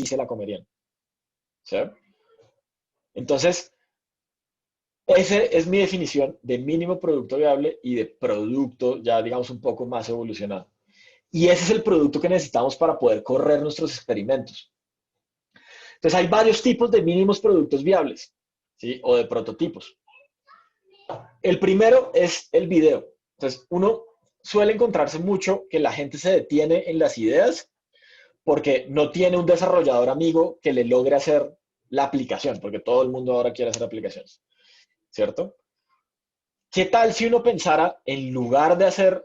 se la comerían. ¿Sí? Entonces, esa es mi definición de mínimo producto viable y de producto ya, digamos, un poco más evolucionado. Y ese es el producto que necesitamos para poder correr nuestros experimentos. Entonces, hay varios tipos de mínimos productos viables, ¿sí? O de prototipos. El primero es el video. Entonces, uno suele encontrarse mucho que la gente se detiene en las ideas porque no tiene un desarrollador amigo que le logre hacer la aplicación, porque todo el mundo ahora quiere hacer aplicaciones, ¿cierto? ¿Qué tal si uno pensara, en lugar de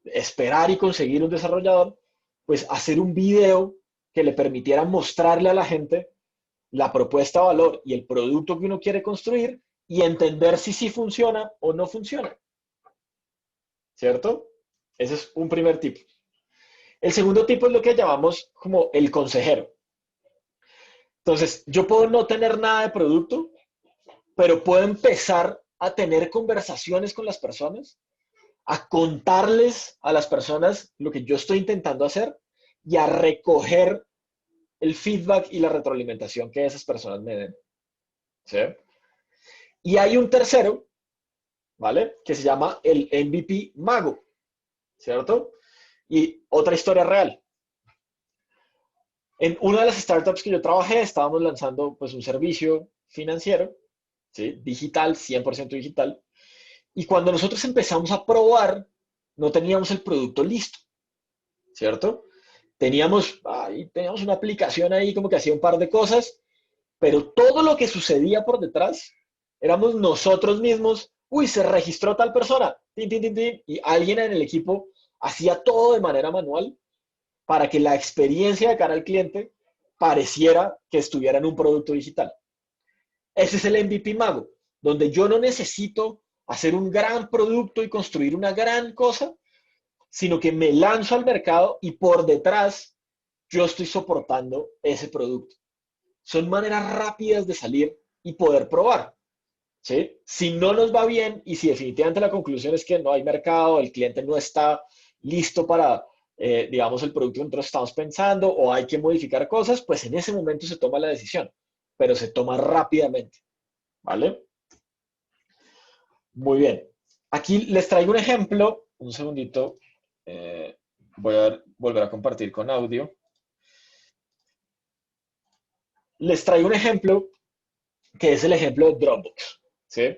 esperar y conseguir un desarrollador, pues hacer un video que le permitiera mostrarle a la gente la propuesta de valor y el producto que uno quiere construir y entender si sí funciona o no funciona, ¿cierto? Ese es un primer tipo. El segundo tipo es lo que llamamos como el consejero. Entonces, yo puedo no tener nada de producto, pero puedo empezar a tener conversaciones con las personas, a contarles a las personas lo que yo estoy intentando hacer y a recoger el feedback y la retroalimentación que esas personas me den. ¿Sí? Y hay un tercero, ¿vale? Que se llama el MVP mago, ¿cierto? Y otra historia real. En una de las startups que yo trabajé, estábamos lanzando pues un servicio financiero, ¿sí? Digital, 100% digital. Y cuando nosotros empezamos a probar, no teníamos el producto listo, ¿cierto? Teníamos una aplicación ahí como que hacía un par de cosas, pero todo lo que sucedía por detrás éramos nosotros mismos. Uy, se registró tal persona, tin, tin, tin, tin, y alguien en el equipo hacía todo de manera manual para que la experiencia de cara al cliente pareciera que estuviera en un producto digital. Ese es el MVP mago, donde yo no necesito hacer un gran producto y construir una gran cosa, sino que me lanzo al mercado y por detrás yo estoy soportando ese producto. Son maneras rápidas de salir y poder probar. ¿Sí? Si no nos va bien y si definitivamente la conclusión es que no hay mercado, el cliente no está listo para, digamos, el producto que nosotros estamos pensando o hay que modificar cosas, pues en ese momento se toma la decisión, pero se toma rápidamente. ¿Vale? Muy bien. Aquí les traigo un ejemplo. Un segundito. Voy a volver a compartir con audio. Les traigo un ejemplo que es el ejemplo de Dropbox. ¿Sí?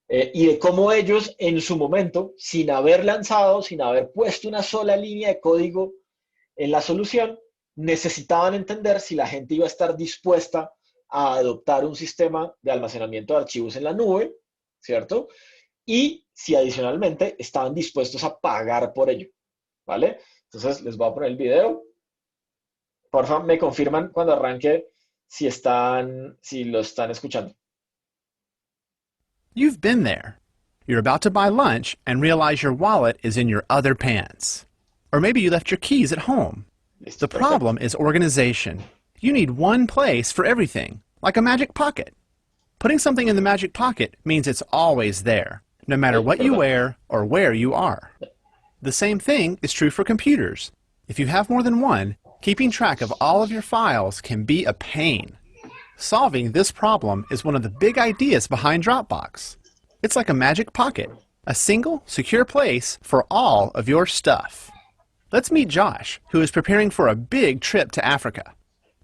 Y de cómo ellos en su momento, sin haber lanzado, sin haber puesto una sola línea de código en la solución, necesitaban entender si la gente iba a estar dispuesta a adoptar un sistema de almacenamiento de archivos en la nube, ¿cierto? Y si adicionalmente estaban dispuestos a pagar por ello, ¿vale? Entonces les voy a poner el video. Por favor, me confirman cuando arranque si lo están escuchando. You've been there. You're about to buy lunch and realize your wallet is in your other pants. Or maybe you left your keys at home. Listo, The perfecto. problem is organization. You need one place for everything, like a magic pocket. Putting something in the magic pocket means it's always there, no matter Ay, what you perdón. wear or where you are. The same thing is true for computers. If you have more than one, keeping track of all of your files can be a pain. Solving this problem is one of the big ideas behind Dropbox. It's like a magic pocket, a single, secure place for all of your stuff. Let's meet Josh, who is preparing for a big trip to Africa.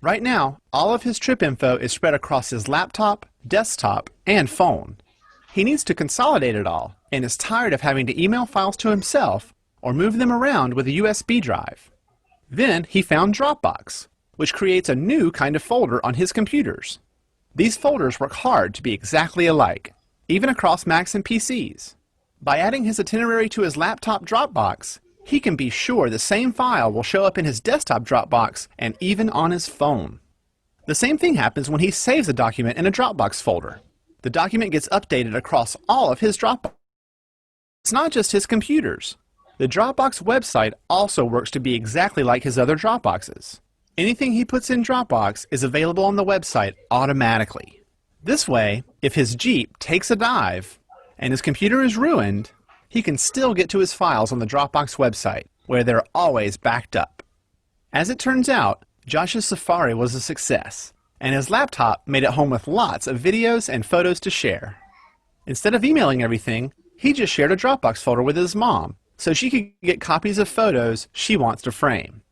Right now, all of his trip info is spread across his laptop, desktop, and phone. He needs to consolidate it all and is tired of having to email files to himself or move them around with a USB drive. Then he found Dropbox, which creates a new kind of folder on his computers. These folders work hard to be exactly alike, even across Macs and PCs. By adding his itinerary to his laptop Dropbox, he can be sure the same file will show up in his desktop Dropbox and even on his phone. The same thing happens when he saves a document in a Dropbox folder. The document gets updated across all of his Dropbox. It's not just his computers. The Dropbox website also works to be exactly like his other Dropboxes. Anything he puts in Dropbox is available on the website automatically. This way, if his Jeep takes a dive and his computer is ruined, he can still get to his files on the Dropbox website, where they're always backed up. As it turns out, Josh's Safari was a success, and his laptop made it home with lots of videos and photos to share. Instead of emailing everything, he just shared a Dropbox folder with his mom so she could get copies of photos she wants to frame.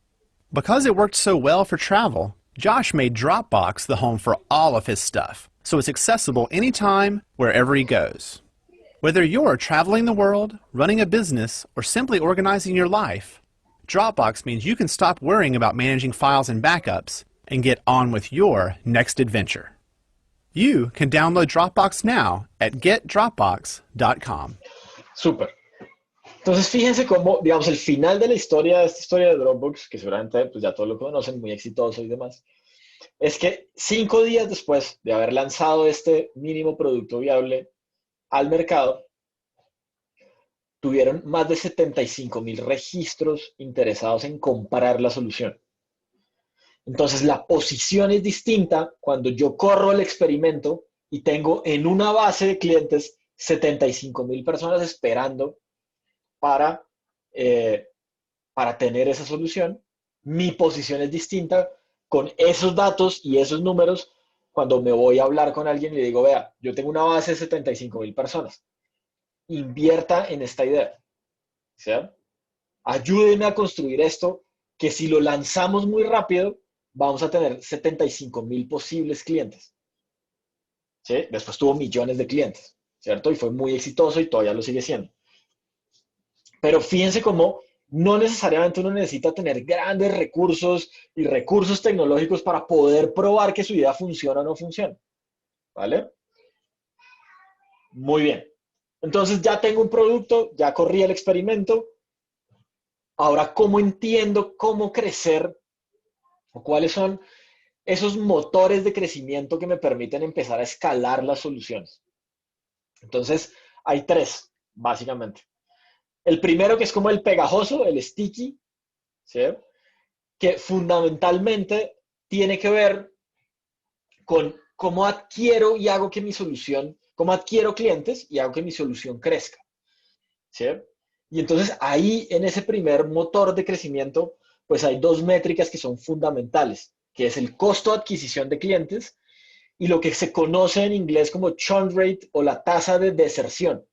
Because it worked so well for travel, Josh made Dropbox the home for all of his stuff, so it's accessible anytime, wherever he goes. Whether you're traveling the world, running a business, or simply organizing your life, Dropbox means you can stop worrying about managing files and backups and get on with your next adventure. You can download Dropbox now at getdropbox.com. Súper. Entonces, fíjense cómo, digamos, el final de la historia, de esta historia de Dropbox, que seguramente pues, ya todos lo conocen, muy exitoso y demás, es que 5 días después de haber lanzado este mínimo producto viable al mercado, tuvieron más de 75,000 registros interesados en comprar la solución. Entonces, la posición es distinta cuando yo corro el experimento y tengo en una base de clientes 75,000 personas esperando para, tener esa solución. Mi posición es distinta con esos datos y esos números cuando me voy a hablar con alguien y le digo, vea, yo tengo una base de 75,000 personas. Invierta en esta idea. ¿Sí? Ayúdenme a construir esto, que si lo lanzamos muy rápido, vamos a tener 75,000 posibles clientes. ¿Sí? Después tuvo millones de clientes, ¿cierto? Y fue muy exitoso y todavía lo sigue siendo. Pero fíjense cómo no necesariamente uno necesita tener grandes recursos y recursos tecnológicos para poder probar que su idea funciona o no funciona. ¿Vale? Muy bien. Entonces ya tengo un producto, ya corrí el experimento. Ahora, ¿cómo entiendo cómo crecer o cuáles son esos motores de crecimiento que me permiten empezar a escalar las soluciones? Entonces, hay 3, básicamente. El primero, que es como el pegajoso, el sticky, ¿sí? Que fundamentalmente tiene que ver con cómo adquiero y hago que mi solución, cómo adquiero clientes y hago que mi solución crezca, ¿sí? Y entonces ahí, en ese primer motor de crecimiento, pues hay 2 métricas que son fundamentales, que es el costo de adquisición de clientes y lo que se conoce en inglés como churn rate o la tasa de deserción,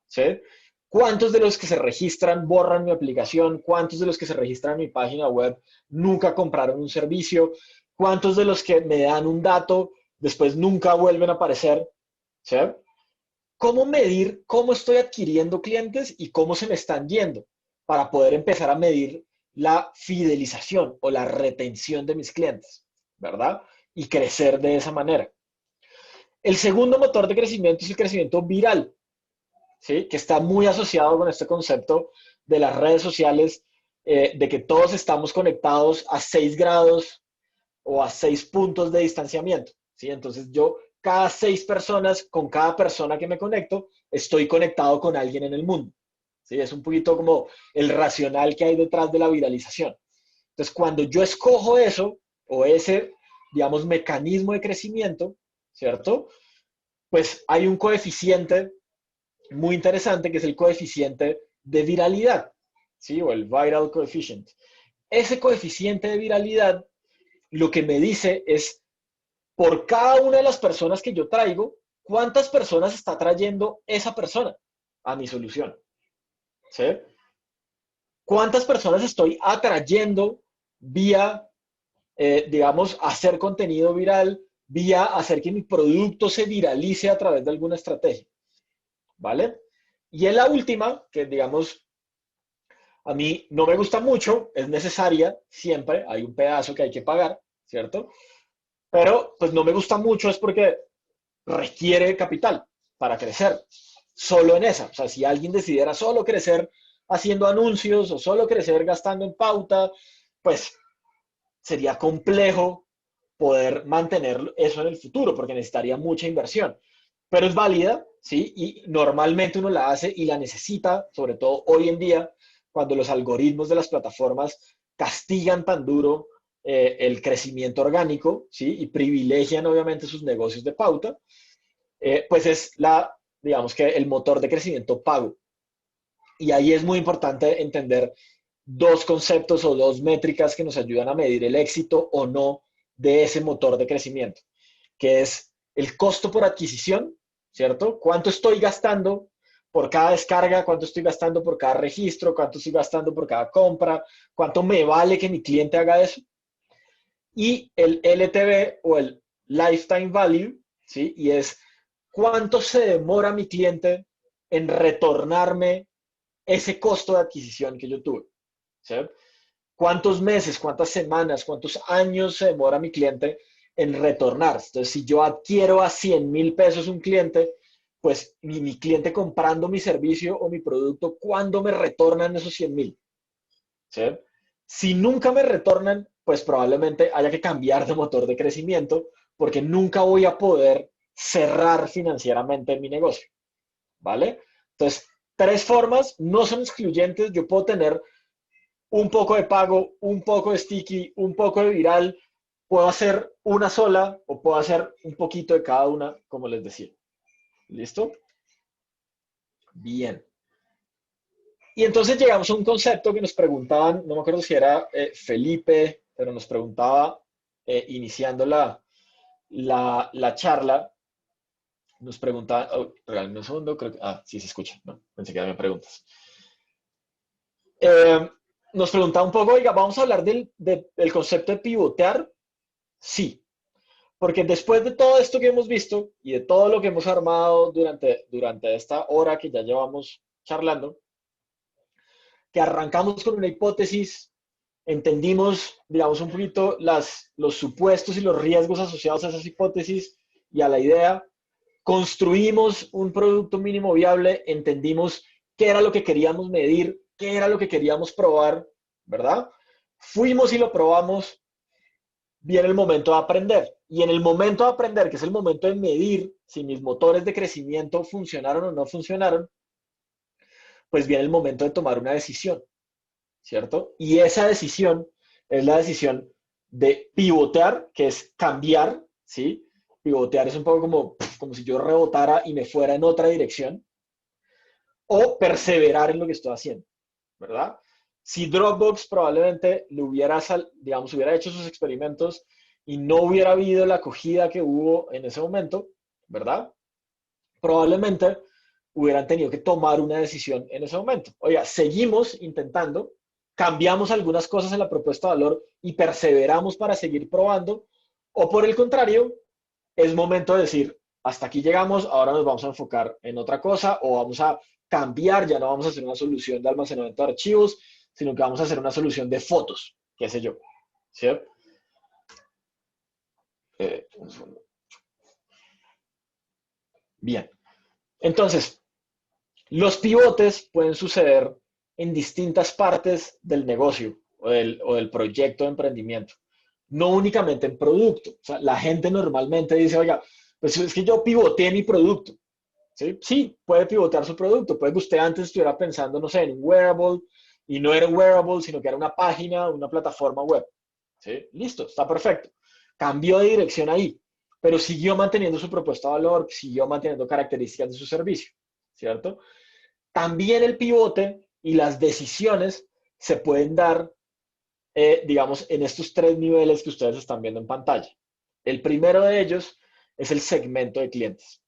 ¿sí? ¿Cuántos de los que se registran borran mi aplicación? ¿Cuántos de los que se registran en mi página web nunca compraron un servicio? ¿Cuántos de los que me dan un dato después nunca vuelven a aparecer? ¿Sí? ¿Cómo medir cómo estoy adquiriendo clientes y cómo se me están yendo para poder empezar a medir la fidelización o la retención de mis clientes, ¿verdad? Y crecer de esa manera. El segundo motor de crecimiento es el crecimiento viral, ¿sí? Que está muy asociado con este concepto de las redes sociales, de que todos estamos conectados a 6 grados o a 6 puntos de distanciamiento, ¿sí? Entonces yo, cada 6 personas, con cada persona que me conecto, estoy conectado con alguien en el mundo, ¿sí? Es un poquito como el racional que hay detrás de la viralización. Entonces, cuando yo escojo eso, o ese, digamos, mecanismo de crecimiento, ¿cierto? Pues hay un coeficiente muy interesante que es el coeficiente de viralidad, ¿sí? O el viral coefficient. Ese coeficiente de viralidad lo que me dice es, por cada una de las personas que yo traigo, ¿cuántas personas está trayendo esa persona a mi solución? ¿Sí? ¿Cuántas personas estoy atrayendo vía, digamos, hacer contenido viral, vía hacer que mi producto se viralice a través de alguna estrategia? ¿Vale? Y en la última, que digamos, a mí no me gusta mucho, es necesaria siempre, hay un pedazo que hay que pagar, ¿cierto? Pero pues no me gusta mucho es porque requiere capital para crecer. Solo en esa. O sea, si alguien decidiera solo crecer haciendo anuncios o solo crecer gastando en pauta, pues sería complejo poder mantener eso en el futuro porque necesitaría mucha inversión. Pero es válida, ¿sí? Y normalmente uno la hace y la necesita, sobre todo hoy en día, cuando los algoritmos de las plataformas castigan tan duro el crecimiento orgánico, ¿sí? Y privilegian obviamente sus negocios de pauta, pues es digamos que el motor de crecimiento pago. Y ahí es muy importante entender dos conceptos o dos métricas que nos ayudan a medir el éxito o no de ese motor de crecimiento, que es el costo por adquisición, ¿cierto? ¿Cuánto estoy gastando por cada descarga? ¿Cuánto estoy gastando por cada registro? ¿Cuánto estoy gastando por cada compra? ¿Cuánto me vale que mi cliente haga eso? Y el LTV o el Lifetime Value, ¿sí? Y es cuánto se demora mi cliente en retornarme ese costo de adquisición que yo tuve, ¿sí? ¿Cuántos meses, cuántas semanas, cuántos años se demora mi cliente en retornar? Entonces, si yo adquiero a 100,000 pesos un cliente, pues mi cliente comprando mi servicio o mi producto, ¿cuándo me retornan esos 100,000? ¿Sí? Si nunca me retornan, pues probablemente haya que cambiar de motor de crecimiento porque nunca voy a poder cerrar financieramente mi negocio, ¿vale? Entonces, tres formas no son excluyentes. Yo puedo tener un poco de pago, un poco de sticky, un poco de viral. Puedo hacer una sola o puedo hacer un poquito de cada una, como les decía. ¿Listo? Bien. Y entonces llegamos a un concepto que nos preguntaban, no me acuerdo si era Felipe, pero nos preguntaba, iniciando la charla, nos preguntaba, oh, regálame un segundo, creo que, sí se escucha, no, pensé que había preguntas. Eh, Nos preguntaba un poco, oiga, vamos a hablar del concepto de pivotear. Sí, porque después de todo esto que hemos visto y de todo lo que hemos armado durante esta hora que ya llevamos charlando, que arrancamos con una hipótesis, entendimos, digamos, un poquito los supuestos y los riesgos asociados a esas hipótesis y a la idea, construimos un producto mínimo viable, entendimos qué era lo que queríamos medir, qué era lo que queríamos probar, ¿verdad? Fuimos y lo probamos, viene el momento de aprender. Y en el momento de aprender, que es el momento de medir si mis motores de crecimiento funcionaron o no funcionaron, pues viene el momento de tomar una decisión, ¿cierto? Y esa decisión es la decisión de pivotear, que es cambiar, ¿sí? Pivotear es un poco como si yo rebotara y me fuera en otra dirección, o perseverar en lo que estoy haciendo, ¿verdad? Si Dropbox probablemente digamos, hubiera hecho sus experimentos y no hubiera habido la acogida que hubo en ese momento, ¿verdad? Probablemente hubieran tenido que tomar una decisión en ese momento. Oiga, seguimos intentando, cambiamos algunas cosas en la propuesta de valor y perseveramos para seguir probando, o por el contrario, es momento de decir, hasta aquí llegamos, ahora nos vamos a enfocar en otra cosa o vamos a cambiar, ya no vamos a hacer una solución de almacenamiento de archivos, sino que vamos a hacer una solución de fotos, qué sé yo. ¿Sí? Un segundo. Bien. Entonces, los pivotes pueden suceder en distintas partes del negocio o del proyecto de emprendimiento, no únicamente en producto. O sea, la gente normalmente dice, oiga, pues es que yo pivoteé mi producto. ¿Sí? Sí, puede pivotear su producto. Puede que usted antes estuviera pensando, no sé, en un wearable y no era un wearable, sino que era una página, una plataforma web. ¿Sí? Listo, está perfecto. Cambió de dirección ahí, pero siguió manteniendo su propuesta de valor, siguió manteniendo características de su servicio, ¿cierto? También el pivote y las decisiones se pueden dar, digamos, en estos tres niveles que ustedes están viendo en pantalla. El primero de ellos es el segmento de clientes.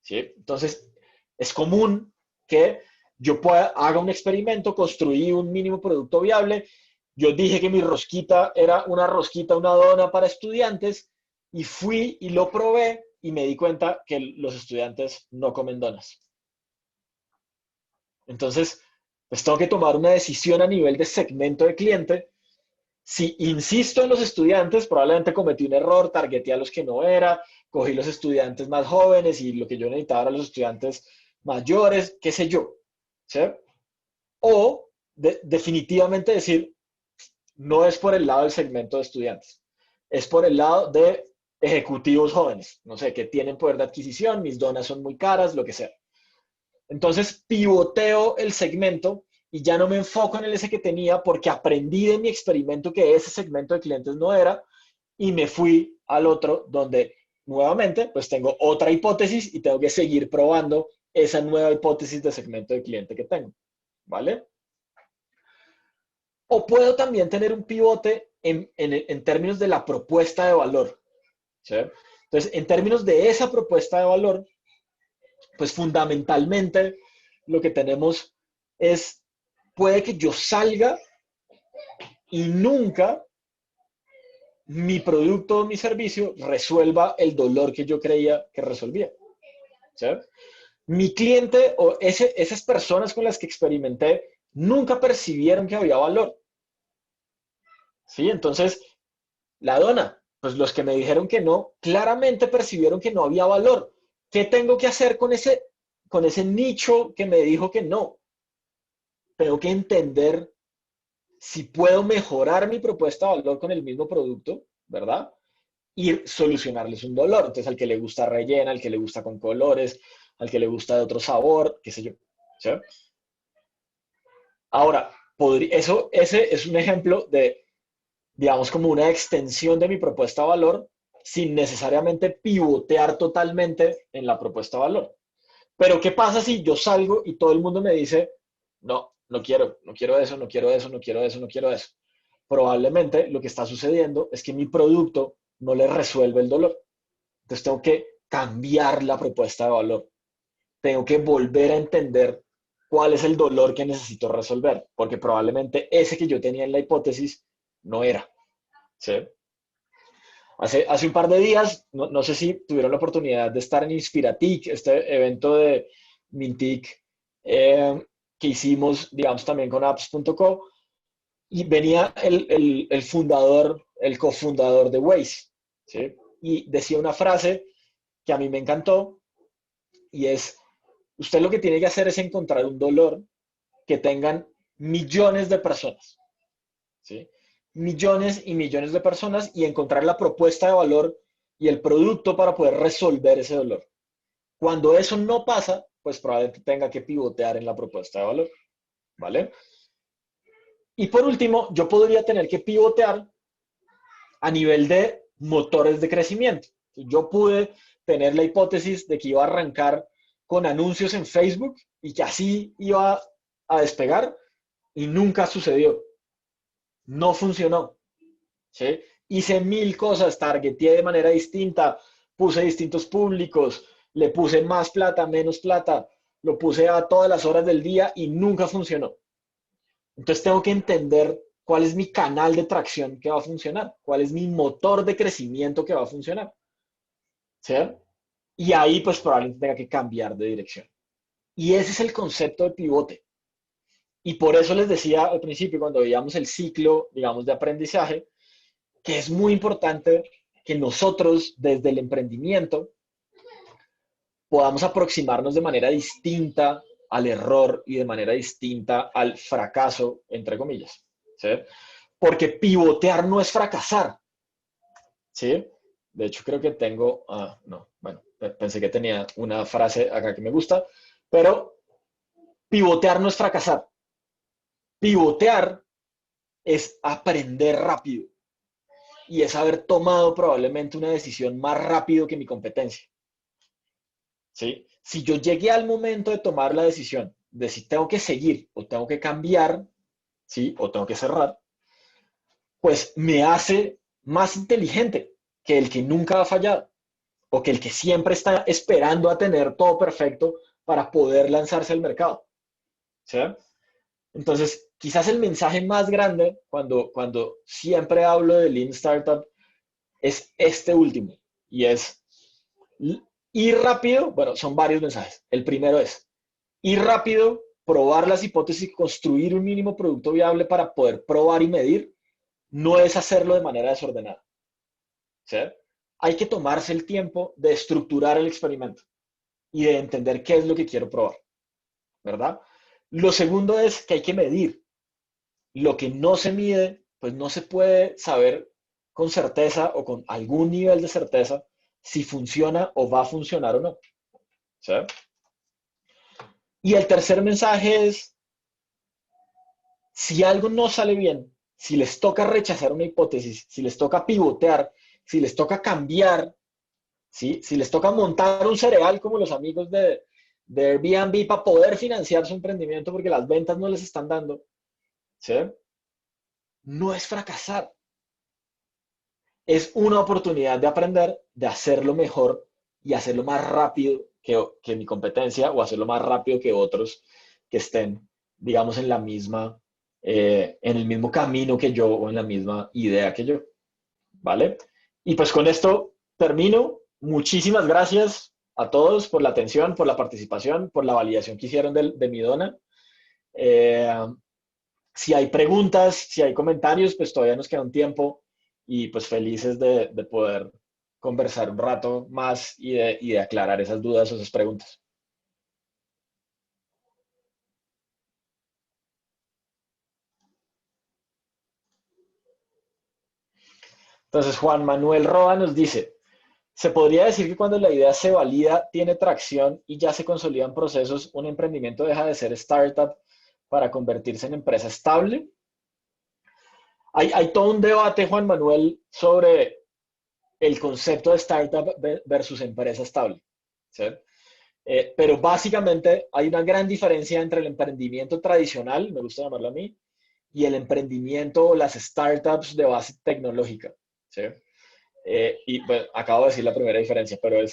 ¿Sí? Entonces, es común que yo haga un experimento, construí un mínimo producto viable, yo dije que mi rosquita era una rosquita, una dona para estudiantes, y fui y lo probé y me di cuenta que los estudiantes no comen donas. Entonces, pues tengo que tomar una decisión a nivel de segmento de cliente. Si insisto en los estudiantes, probablemente cometí un error, targeté a los que no era, cogí los estudiantes más jóvenes y lo que yo necesitaba eran los estudiantes mayores, qué sé yo. ¿Sí? O definitivamente decir, no es por el lado del segmento de estudiantes, es por el lado de ejecutivos jóvenes, no sé, que tienen poder de adquisición, mis donas son muy caras, lo que sea. Entonces pivoteo el segmento y ya no me enfoco en el ese que tenía porque aprendí de mi experimento que ese segmento de clientes no era y me fui al otro donde nuevamente pues tengo otra hipótesis y tengo que seguir probando esa nueva hipótesis de segmento de cliente que tengo. ¿Vale? O puedo también tener un pivote en términos de la propuesta de valor. ¿Sí? Entonces, en términos de esa propuesta de valor, pues fundamentalmente lo que tenemos es, puede que yo salga y nunca mi producto o mi servicio resuelva el dolor que yo creía que resolvía. ¿Sí? Mi cliente o esas personas con las que experimenté nunca percibieron que había valor. ¿Sí? Entonces, la dona, pues los que me dijeron que no, claramente percibieron que no había valor. ¿Qué tengo que hacer con ese nicho que me dijo que no? Tengo que entender si puedo mejorar mi propuesta de valor con el mismo producto, ¿verdad? Y solucionarles un dolor. Entonces, al que le gusta rellena, al que le gusta con colores, al que le gusta de otro sabor, qué sé yo. ¿Sí? Ahora, ese es un ejemplo de, digamos, como una extensión de mi propuesta de valor sin necesariamente pivotear totalmente en la propuesta de valor. Pero ¿qué pasa si yo salgo y todo el mundo me dice, no, no quiero, no quiero eso, no quiero eso, no quiero eso, no quiero eso? Probablemente lo que está sucediendo es que mi producto no le resuelve el dolor. Entonces tengo que cambiar la propuesta de valor. Tengo que volver a entender cuál es el dolor que necesito resolver, porque probablemente ese que yo tenía en la hipótesis no era. ¿Sí? Hace un par de días, no sé si tuvieron la oportunidad de estar en Inspiratic, este evento de Mintic que hicimos, digamos, también con apps.co, y venía el fundador, el cofundador de Waze, ¿sí? Y decía una frase que a mí me encantó, y es, usted lo que tiene que hacer es encontrar un dolor que tengan millones de personas, ¿sí? Millones y millones de personas y encontrar la propuesta de valor y el producto para poder resolver ese dolor. Cuando eso no pasa, pues probablemente tenga que pivotear en la propuesta de valor, ¿vale? Y por último, yo podría tener que pivotear a nivel de motores de crecimiento. Yo pude tener la hipótesis de que iba a arrancar con anuncios en Facebook y que así iba a despegar y nunca sucedió. No funcionó. ¿Sí? Hice mil cosas, targeteé de manera distinta, puse distintos públicos, le puse más plata, menos plata, lo puse a todas las horas del día y nunca funcionó. Entonces tengo que entender cuál es mi canal de tracción que va a funcionar, cuál es mi motor de crecimiento que va a funcionar. ¿Sí? Y ahí pues probablemente tenga que cambiar de dirección. Y ese es el concepto de pivote. Y por eso les decía al principio, cuando veíamos el ciclo, digamos, de aprendizaje, que es muy importante que nosotros desde el emprendimiento podamos aproximarnos de manera distinta al error y de manera distinta al fracaso, entre comillas. ¿Sí? Porque pivotear no es fracasar. ¿Sí? De hecho, creo que tengo, no, bueno, pensé que tenía una frase acá que me gusta, pero pivotear no es fracasar. Pivotear es aprender rápido y es haber tomado probablemente una decisión más rápido que mi competencia. ¿Sí? Si yo llegué al momento de tomar la decisión de si tengo que seguir o tengo que cambiar, ¿sí? O tengo que cerrar, pues me hace más inteligente que el que nunca ha fallado o que el que siempre está esperando a tener todo perfecto para poder lanzarse al mercado. ¿Sí? Entonces, quizás el mensaje más grande cuando siempre hablo de Lean Startup es este último y es ir rápido. Bueno, son varios mensajes. El primero es ir rápido, probar las hipótesis, construir un mínimo producto viable para poder probar y medir, no es hacerlo de manera desordenada. ¿Sí? Hay que tomarse el tiempo de estructurar el experimento y de entender qué es lo que quiero probar, ¿verdad? Lo segundo es que hay que medir. Lo que no se mide, pues no se puede saber con certeza o con algún nivel de certeza si funciona o va a funcionar o no. ¿Sí? Y el tercer mensaje es, si algo no sale bien, si les toca rechazar una hipótesis, si les toca pivotear, si les toca cambiar, ¿sí? Si les toca montar un cereal como los amigos de Airbnb para poder financiar su emprendimiento porque las ventas no les están dando, ¿sí? no es fracasar, es una oportunidad de aprender, de hacerlo mejor y hacerlo más rápido que mi competencia o hacerlo más rápido que otros que estén, digamos, en la misma, en el mismo camino que yo o en la misma idea que yo, ¿vale? Y pues con esto termino. Muchísimas gracias a todos por la atención, por la participación, por la validación que hicieron de mi dona. Eh, si hay preguntas, si hay comentarios, pues todavía nos queda un tiempo y pues felices de poder conversar un rato más y de aclarar esas dudas o esas preguntas. Entonces, Juan Manuel Roa nos dice, ¿se podría decir que cuando la idea se valida, tiene tracción y ya se consolidan procesos, un emprendimiento deja de ser startup para convertirse en empresa estable? Hay todo un debate, Juan Manuel, sobre el concepto de startup versus empresa estable, ¿sí? Pero básicamente hay una gran diferencia entre el emprendimiento tradicional, me gusta llamarlo a mí, y el emprendimiento o las startups de base tecnológica, ¿sí? Y bueno, acabo de decir la primera diferencia, pero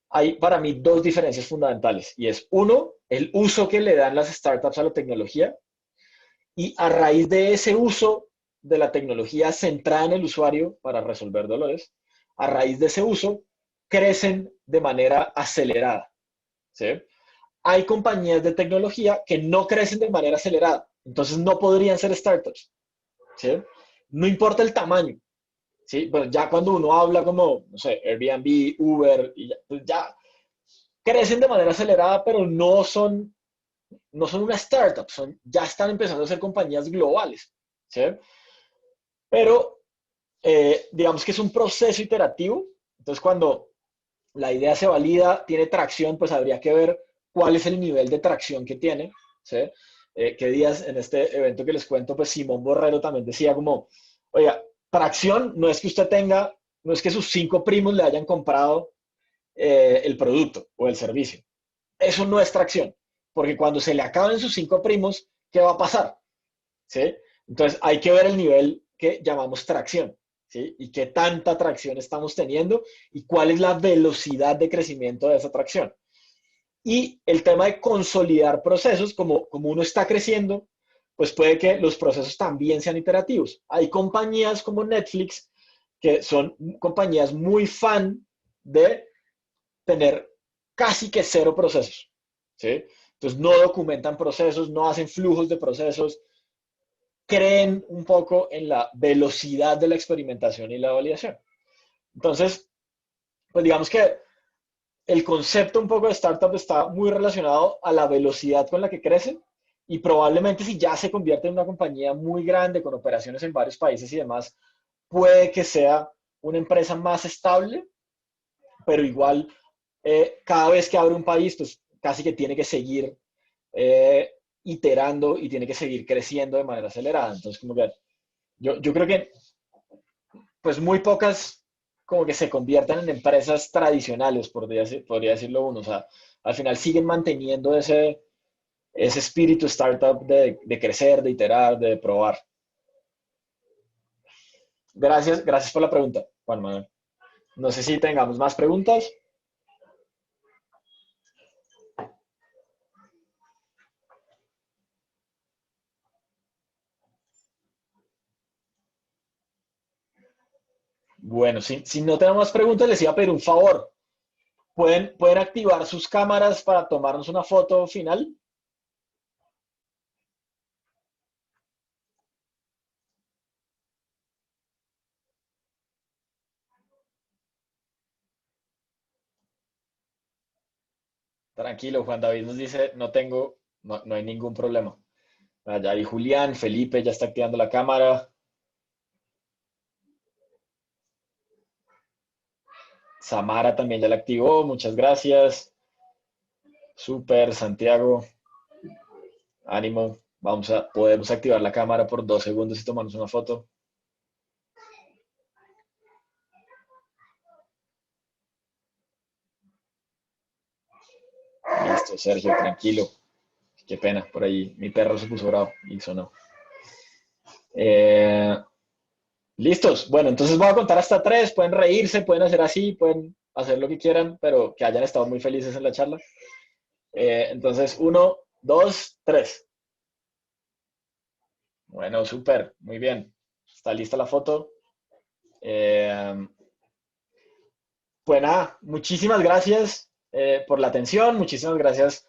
hay para mí dos diferencias fundamentales, y es uno, el uso que le dan las startups a la tecnología, y a raíz de ese uso de la tecnología centrada en el usuario para resolver dolores, a raíz de ese uso, crecen de manera acelerada, ¿sí? Hay compañías de tecnología que no crecen de manera acelerada, entonces no podrían ser startups, ¿sí? No importa el tamaño, ¿sí? Bueno, ya cuando uno habla como, no sé, Airbnb, Uber, y ya, pues ya crecen de manera acelerada, pero no son una startup, ya están empezando a ser compañías globales, ¿sí? Pero digamos que es un proceso iterativo, entonces cuando la idea se valida, tiene tracción, pues habría que ver cuál es el nivel de tracción que tiene, ¿sí? Que días en este evento que les cuento, pues Simón Borrero también decía como, oiga, tracción no es que usted tenga, no es que sus 5 primos le hayan comprado el producto o el servicio. Eso no es tracción, porque cuando se le acaben sus 5 primos, ¿qué va a pasar? ¿Sí? Entonces hay que ver el nivel que llamamos tracción, ¿sí? Y qué tanta tracción estamos teniendo y cuál es la velocidad de crecimiento de esa tracción. Y el tema de consolidar procesos, como uno está creciendo, pues puede que los procesos también sean iterativos. Hay compañías como Netflix que son compañías muy fan de tener casi que cero procesos, ¿sí? Entonces no documentan procesos, no hacen flujos de procesos, creen un poco en la velocidad de la experimentación y la validación. Entonces, pues digamos que el concepto un poco de startup está muy relacionado a la velocidad con la que crece y probablemente si ya se convierte en una compañía muy grande con operaciones en varios países y demás, puede que sea una empresa más estable, pero igual cada vez que abre un país, pues casi que tiene que seguir eh, iterando y tiene que seguir creciendo de manera acelerada. Entonces, como que yo creo que pues muy pocas como que se conviertan en empresas tradicionales, podría decirlo uno. O sea, al final siguen manteniendo ese espíritu startup de crecer, de iterar, de probar. Gracias por la pregunta, Juan Manuel. No sé si tengamos más preguntas. Bueno, si no tenemos más preguntas, les iba a pedir un favor. ¿Pueden activar sus cámaras para tomarnos una foto final? Tranquilo, Juan David nos dice, no hay ningún problema. Allá hay Julián, Felipe ya está activando la cámara. Samara también ya la activó, muchas gracias. Super, Santiago, ánimo. Podemos activar la cámara por 2 segundos y tomarnos una foto. Listo, Sergio, tranquilo. Qué pena, por ahí mi perro se puso bravo y sonó. Eh, listos. Bueno, entonces voy a contar hasta tres. Pueden reírse, pueden hacer así, pueden hacer lo que quieran, pero que hayan estado muy felices en la charla. Entonces, uno, dos, tres. Bueno, súper, muy bien. Está lista la foto. Eh, pues nada, muchísimas gracias por la atención, muchísimas gracias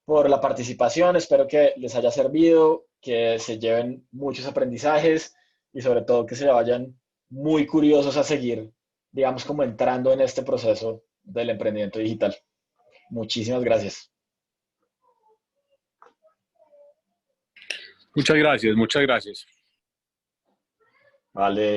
por la participación. Espero que les haya servido, que se lleven muchos aprendizajes y sobre todo que se vayan muy curiosos a seguir, digamos, como entrando en este proceso del emprendimiento digital. Muchísimas gracias. Muchas gracias, muchas gracias. Vale.